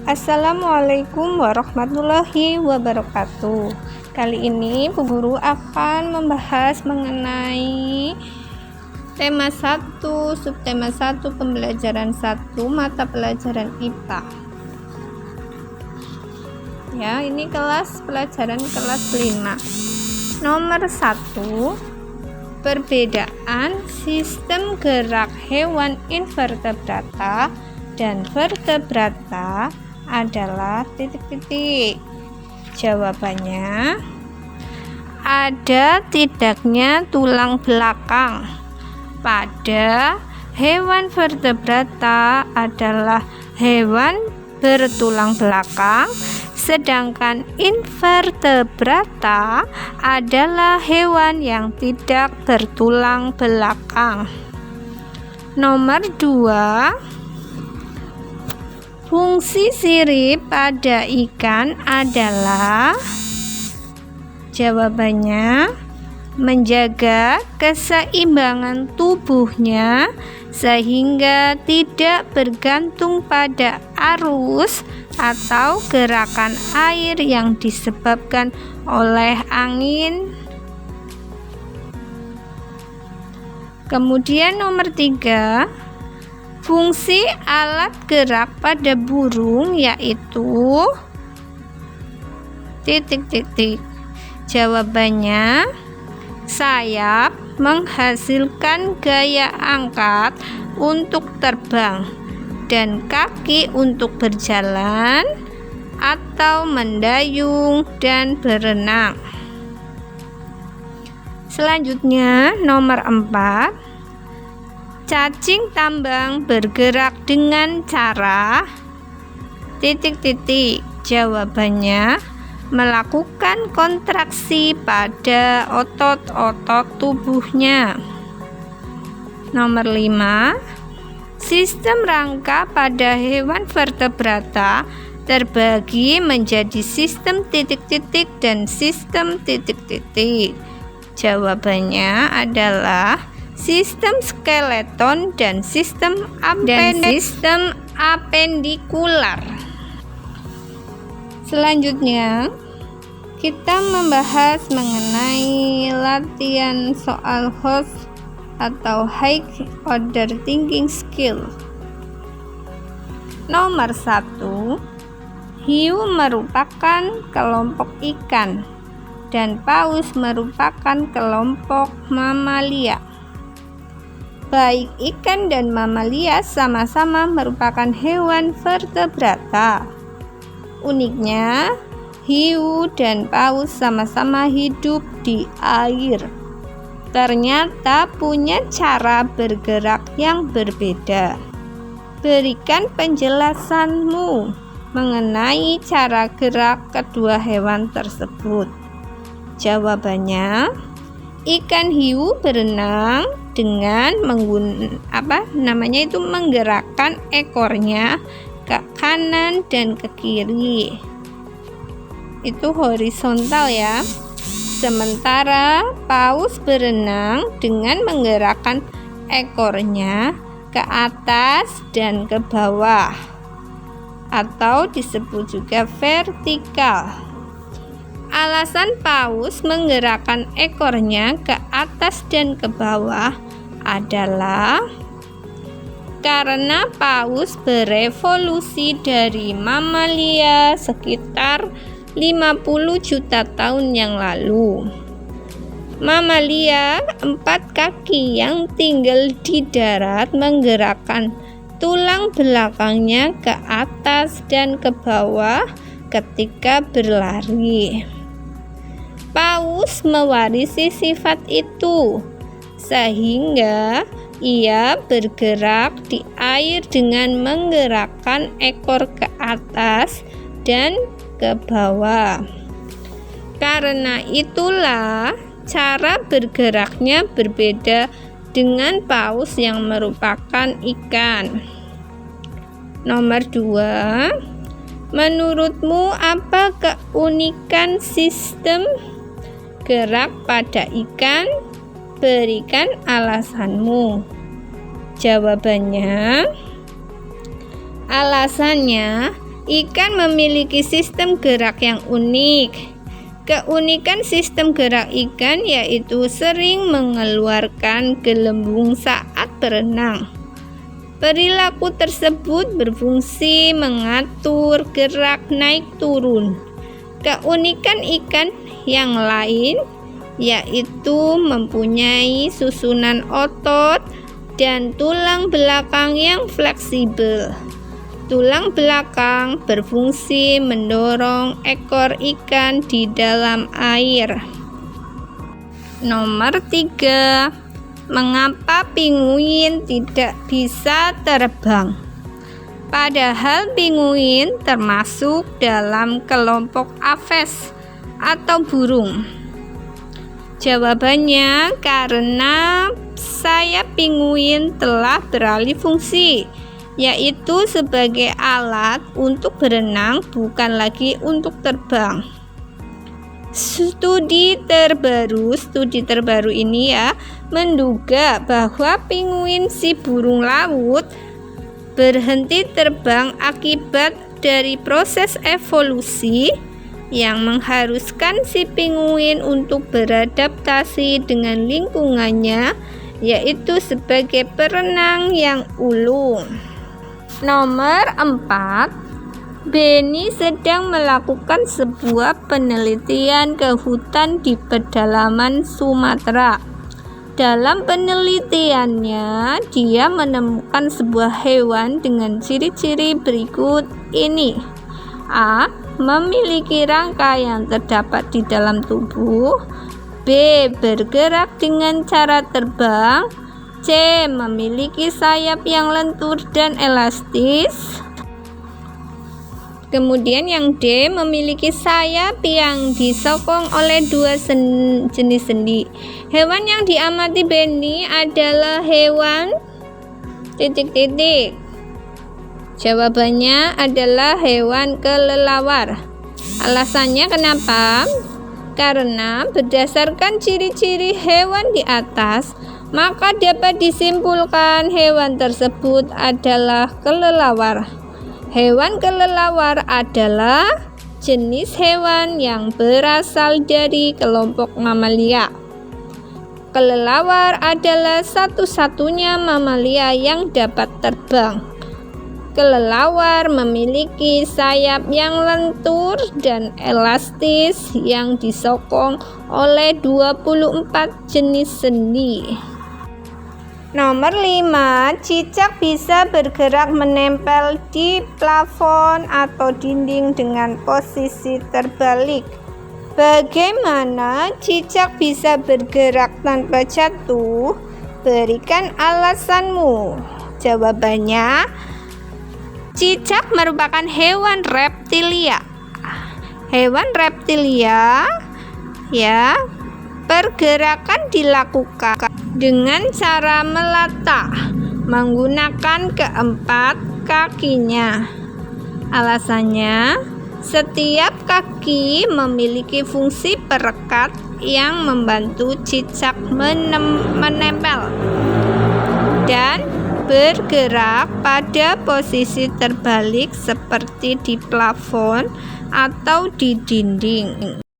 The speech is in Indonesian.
Assalamualaikum warahmatullahi wabarakatuh. Kali ini Bu Guru akan membahas mengenai tema 1, subtema 1, pembelajaran 1, mata pelajaran IPA. Ya, ini pelajaran kelas 5. Nomor 1, perbedaan sistem gerak hewan invertebrata dan vertebrata adalah titik-titik. Jawabannya, ada tidaknya tulang belakang. Pada hewan vertebrata adalah hewan bertulang belakang, sedangkan invertebrata adalah hewan yang tidak bertulang belakang. Nomor 2, fungsi sirip pada ikan adalah, jawabannya, menjaga keseimbangan tubuhnya sehingga tidak bergantung pada arus atau gerakan air yang disebabkan oleh angin. Kemudian nomor 3, fungsi alat gerak pada burung yaitu titik-titik. Jawabannya, sayap menghasilkan gaya angkat untuk terbang dan kaki untuk berjalan atau mendayung dan berenang. Selanjutnya nomor 4, cacing tambang bergerak dengan cara titik-titik. Jawabannya, melakukan kontraksi pada otot-otot tubuhnya. Nomor 5, sistem rangka pada hewan vertebrata terbagi menjadi sistem titik-titik dan sistem titik-titik. Jawabannya adalah sistem skeleton dan sistem apendikular. Selanjutnya, kita membahas mengenai latihan soal HOS atau High Order Thinking Skill. Nomor 1, hiu merupakan kelompok ikan dan paus merupakan kelompok mamalia. Baik ikan dan mamalia sama-sama merupakan hewan vertebrata. Uniknya, hiu dan paus sama-sama hidup di air. Ternyata punya cara bergerak yang berbeda. Berikan penjelasanmu mengenai cara gerak kedua hewan tersebut. Jawabannya, ikan hiu berenang dengan menggerakkan ekornya ke kanan dan ke kiri. Itu horizontal ya. Sementara paus berenang dengan menggerakkan ekornya ke atas dan ke bawah, atau disebut juga vertikal. Alasan paus menggerakkan ekornya ke atas dan ke bawah adalah karena paus berevolusi dari mamalia sekitar 50 juta tahun yang lalu. Mamalia 4 kaki yang tinggal di darat menggerakkan tulang belakangnya ke atas dan ke bawah ketika berlari. Paus mewarisi sifat itu, sehingga ia bergerak di air dengan menggerakkan ekor ke atas dan ke bawah. Karena itulah cara bergeraknya berbeda dengan paus yang merupakan ikan. Nomor 2, menurutmu apa keunikan sistem gerak pada ikan? Berikan alasanmu. Jawabannya, alasannya Ikan memiliki sistem gerak yang unik. Keunikan sistem gerak ikan yaitu sering mengeluarkan gelembung saat berenang. Perilaku tersebut berfungsi mengatur gerak naik turun. Keunikan ikan yang lain yaitu mempunyai susunan otot dan tulang belakang yang fleksibel. Tulang belakang berfungsi mendorong ekor ikan di dalam air. Nomor 3. Mengapa pinguin tidak bisa terbang? Padahal pinguin termasuk dalam kelompok aves atau burung. Jawabannya karena sayap pinguin telah beralih fungsi, yaitu sebagai alat untuk berenang, bukan lagi untuk terbang. Studi terbaru ini menduga bahwa pinguin si burung laut berhenti terbang akibat dari proses evolusi yang mengharuskan si pinguin untuk beradaptasi dengan lingkungannya, yaitu sebagai perenang yang ulung. Nomor 4. Benny sedang melakukan sebuah penelitian ke hutan di pedalaman Sumatera. Dalam penelitiannya, dia menemukan sebuah hewan dengan ciri-ciri berikut ini. A. Memiliki rangka yang terdapat di dalam tubuh. B. Bergerak dengan cara terbang. C. Memiliki sayap yang lentur dan elastis. Kemudian yang D. Memiliki sayap yang disokong oleh dua jenis sendi. Hewan yang diamati Benny adalah hewan ... Jawabannya adalah hewan kelelawar. Alasannya kenapa? Karena berdasarkan ciri-ciri hewan di atas, maka dapat disimpulkan hewan tersebut adalah kelelawar. Hewan kelelawar adalah jenis hewan yang berasal dari kelompok mamalia. Kelelawar adalah satu-satunya mamalia yang dapat terbang. Kelelawar memiliki sayap yang lentur dan elastis yang disokong oleh 24 jenis sendi. Nomor 5. Cicak bisa bergerak menempel di plafon atau dinding dengan posisi terbalik. Bagaimana cicak bisa bergerak tanpa jatuh? Berikan alasanmu. Jawabannya, cicak merupakan hewan reptilia. Hewan reptilia pergerakan dilakukan dengan cara melata menggunakan keempat kakinya. Alasannya, setiap kaki memiliki fungsi perekat yang membantu cicak menempel dan bergerak pada posisi terbalik seperti di plafon atau di dinding.